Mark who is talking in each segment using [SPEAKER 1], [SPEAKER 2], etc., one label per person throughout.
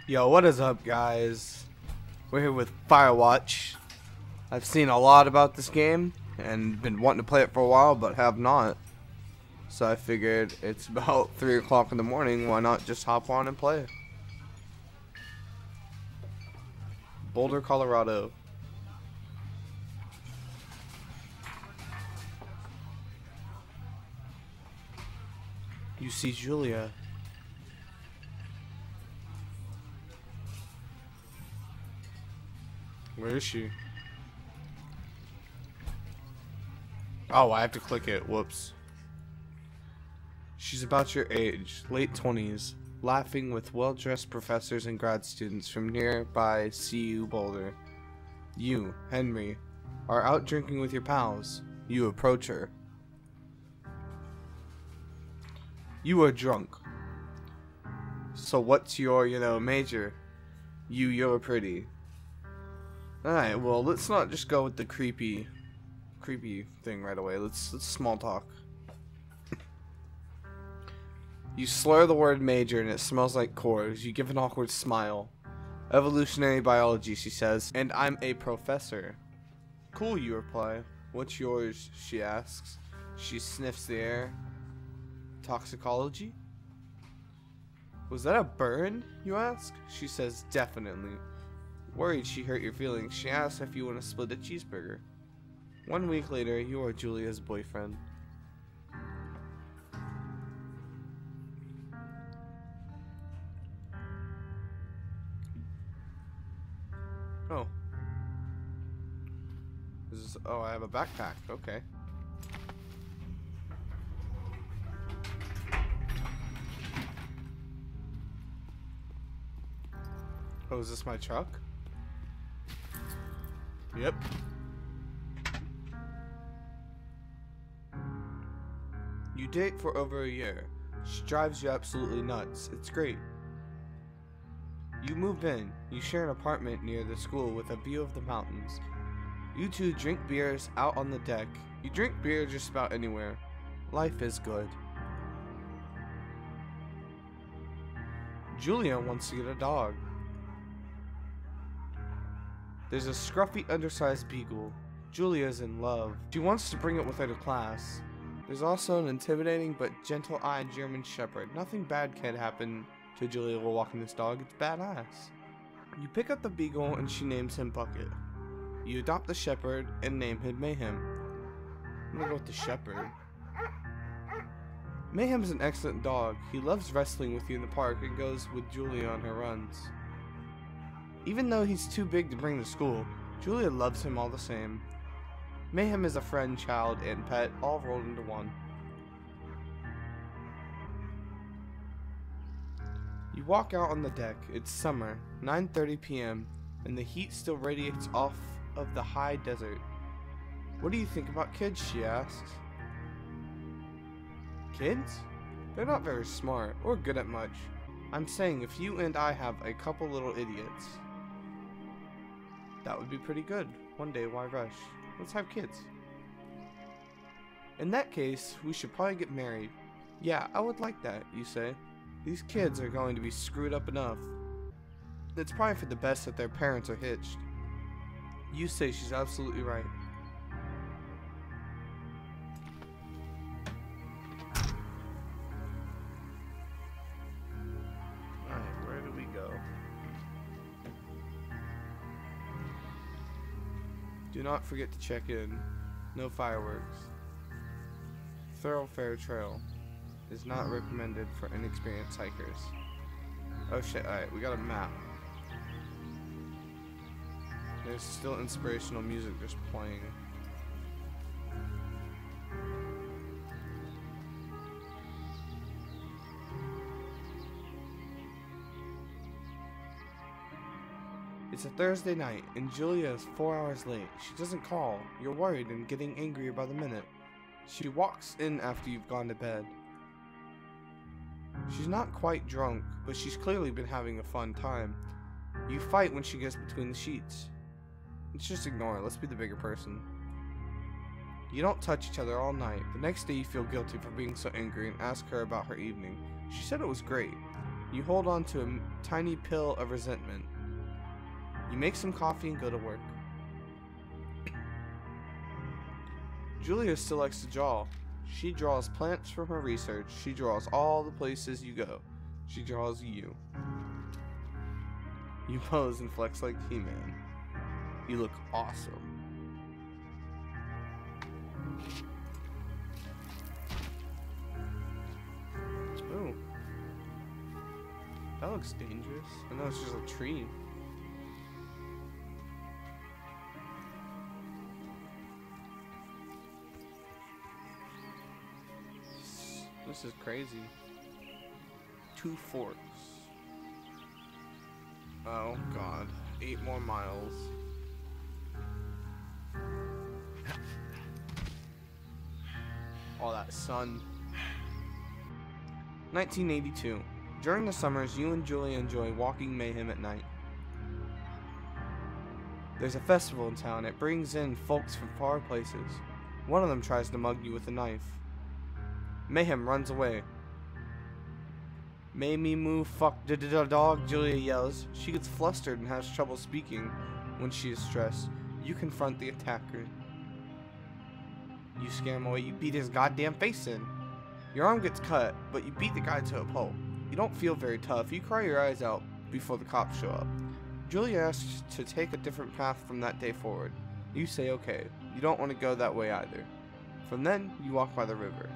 [SPEAKER 1] Yo, what is up, guys? We're here with Firewatch. I've seen a lot about this game and been wanting to play it for a while, but have not. So I figured it's about 3 o'clock in the morning. Why not just hop on and play? Boulder, Colorado. You see Julia. Where is she? Oh, I have to click it. Whoops. She's about your age, late 20s, laughing with well-dressed professors and grad students from nearby CU Boulder. You, Henry, are out drinking with your pals. You approach her. You are drunk. So what's your, major? You're pretty. Alright, well, let's not just go with the creepy thing right away. Let's small talk. You slur the word major and it smells like cores. You give an awkward smile. Evolutionary biology, she says. And I'm a professor. Cool, you reply. What's yours, she asks. She sniffs the air. Toxicology? Was that a burn, you ask? She says, definitely. Worried she hurt your feelings, she asks if you want to split a cheeseburger. 1 week later, you are Julia's boyfriend. Oh. Oh, I have a backpack. Okay. Oh, is this my truck? Yep. You date for over a year. She drives you absolutely nuts. It's great. You move in. You share an apartment near the school with a view of the mountains. You two drink beers out on the deck. You drink beer just about anywhere. Life is good. Julia wants to get a dog. There's a scruffy, undersized beagle. Julia's in love. She wants to bring it with her to class. There's also an intimidating but gentle-eyed German shepherd. Nothing bad can happen to Julia while walking this dog. It's badass. You pick up the beagle and she names him Bucket. You adopt the shepherd and name him Mayhem. I'm gonna go with the shepherd. Mayhem's an excellent dog. He loves wrestling with you in the park and goes with Julia on her runs. Even though he's too big to bring to school, Julia loves him all the same. Mayhem is a friend, child, and pet, all rolled into one. You walk out on the deck. It's summer, 9:30 p.m., and the heat still radiates off of the high desert. What do you think about kids, she asks. Kids? They're not very smart, or good at much. I'm saying if you and I have a couple little idiots, that would be pretty good. One day, why rush? Let's have kids. In that case, we should probably get married. Yeah, I would like that, you say. These kids are going to be screwed up enough. It's probably for the best that their parents are hitched. You say she's absolutely right. Alright, where do we go? Do not forget to check in. No fireworks. Thoroughfare trail is not recommended for inexperienced hikers. Oh shit, alright, we got a map. There's still inspirational music just playing. It's a Thursday night, and Julia is 4 hours late. She doesn't call. You're worried and getting angrier by the minute. She walks in after you've gone to bed. She's not quite drunk, but she's clearly been having a fun time. You fight when she gets between the sheets. Let's just ignore it. Let's be the bigger person. You don't touch each other all night. The next day you feel guilty for being so angry and ask her about her evening. She said it was great. You hold on to a tiny pill of resentment. You make some coffee and go to work. Julia still likes to draw. She draws plants from her research. She draws all the places you go. She draws you. You pose and flex like He-Man. You look awesome. Ooh. That looks dangerous. I know it's just a tree. This is crazy. 2 forks. Oh god. 8 more miles. All that sun. 1982. During the summers, you and Julia enjoy walking Mayhem at night. There's a festival in town. It brings in folks from far places. One of them tries to mug you with a knife. Mayhem runs away. Made me move, fuck the dog, Julia yells. She gets flustered and has trouble speaking when she is stressed. You confront the attacker. You scare him away. You beat his goddamn face in. Your arm gets cut, but you beat the guy to a pulp. You don't feel very tough. You cry your eyes out before the cops show up. Julia asks to take a different path from that day forward. You say okay. You don't want to go that way either. From then, you walk by the river.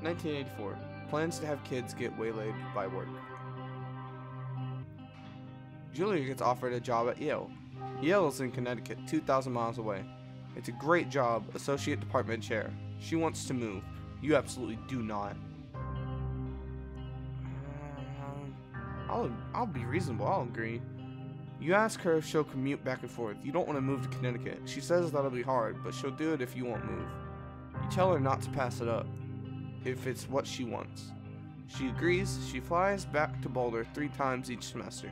[SPEAKER 1] 1984. Plans to have kids get waylaid by work. Julia gets offered a job at Yale. Yale is in Connecticut, 2,000 miles away. It's a great job, associate department chair. She wants to move. You absolutely do not. I'll be reasonable. I'll agree. You ask her if she'll commute back and forth. You don't want to move to Connecticut. She says that'll be hard, but she'll do it if you won't move. You tell her not to pass it up, if it's what she wants. She agrees. She flies back to Boulder 3 times each semester.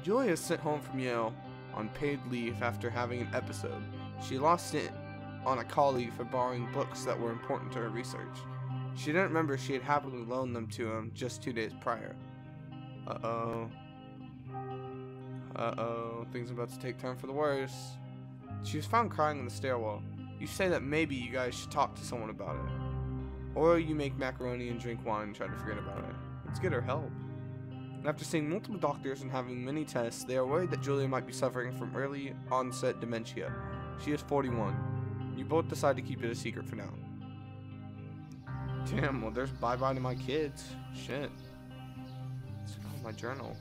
[SPEAKER 1] Julia is sent home from Yale on paid leave after having an episode. She lost it on a colleague for borrowing books that were important to her research. She didn't remember she had happily loaned them to him just 2 days prior. Uh-oh. Uh-oh. Things are about to take turn for the worse. She was found crying in the stairwell. You say that maybe you guys should talk to someone about it. Or you make macaroni and drink wine and try to forget about it. Let's get her help. After seeing multiple doctors and having many tests, they are worried that Julia might be suffering from early onset dementia. She is 41. You both decide to keep it a secret for now. Damn, well there's bye-bye to my kids. Shit. Let's go my journal.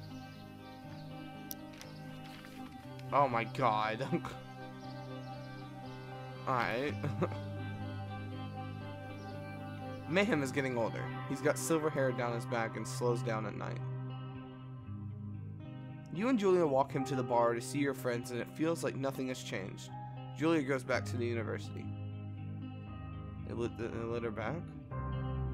[SPEAKER 1] Oh my god. Alright. Mayhem is getting older. He's got silver hair down his back and slows down at night. You and Julia walk him to the bar to see your friends and it feels like nothing has changed. Julia goes back to the university. It lit her back?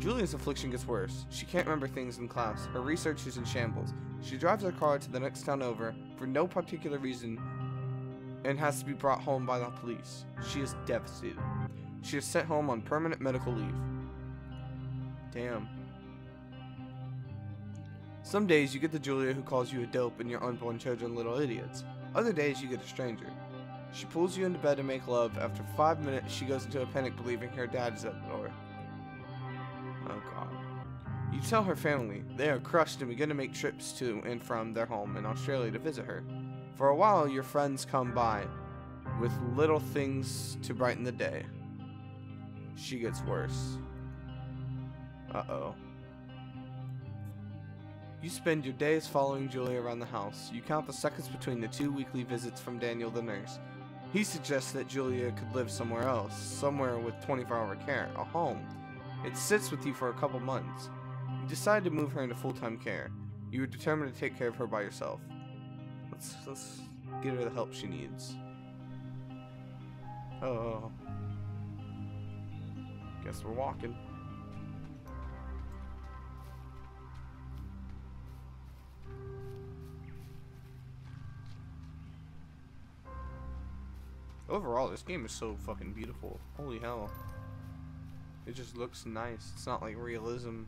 [SPEAKER 1] Julia's affliction gets worse. She can't remember things in class. Her research is in shambles. She drives her car to the next town over for no particular reason and has to be brought home by the police. She is devastated. She is sent home on permanent medical leave. Damn. Some days you get the Julia who calls you a dope and your unborn children little idiots. Other days you get a stranger. She pulls you into bed to make love. After 5 minutes she goes into a panic believing her dad is at the door. Oh god. You tell her family. They are crushed and begin to make trips to and from their home in Australia to visit her. For a while your friends come by with little things to brighten the day. She gets worse. Uh-oh. You spend your days following Julia around the house. You count the seconds between the 2 weekly visits from Daniel the nurse. He suggests that Julia could live somewhere else, somewhere with 24-hour care, a home. It sits with you for a couple months. You decide to move her into full-time care. You are determined to take care of her by yourself. Let's get her the help she needs. Oh. Guess we're walking. Overall, this game is so fucking beautiful. Holy hell. It just looks nice. It's not like realism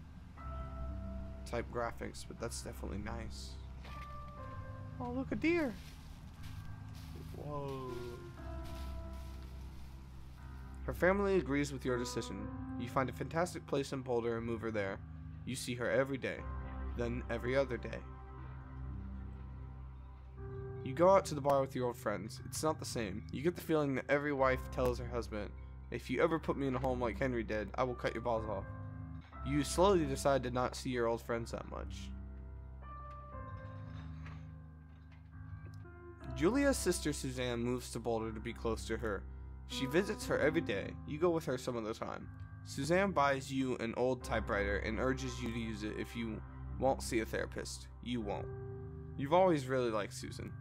[SPEAKER 1] type graphics, but that's definitely nice. Oh, look, a deer. Whoa. Her family agrees with your decision. You find a fantastic place in Boulder and move her there. You see her every day, then every other day. You go out to the bar with your old friends. It's not the same. You get the feeling that every wife tells her husband, if you ever put me in a home like Henry did, I will cut your balls off. You slowly decide to not see your old friends that much. Julia's sister Suzanne moves to Boulder to be close to her. She visits her every day. You go with her some of the time. Suzanne buys you an old typewriter and urges you to use it if you won't see a therapist. You won't. You've always really liked Susan.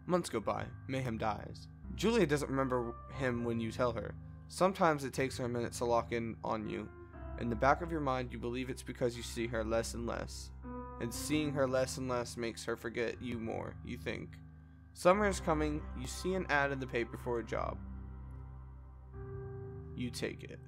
[SPEAKER 1] Months go by. Mayhem dies. Julia doesn't remember him when you tell her. Sometimes it takes her a minute to lock in on you. In the back of your mind, you believe it's because you see her less and less. And seeing her less and less makes her forget you more, you think. Summer is coming. You see an ad in the paper for a job. You take it.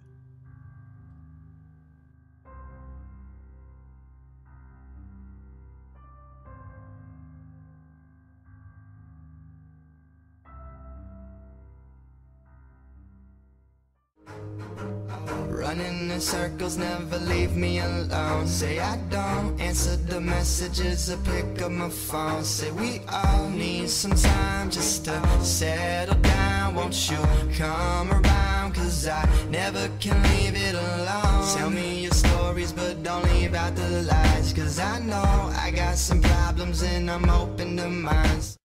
[SPEAKER 2] Running in circles, never leave me alone. Say I don't answer the messages or pick up my phone. Say we all need some time just to settle down. Won't you come around, cause I never can leave it alone. Tell me your stories but don't leave out the lies, cause I know I got some problems and I'm open to minds.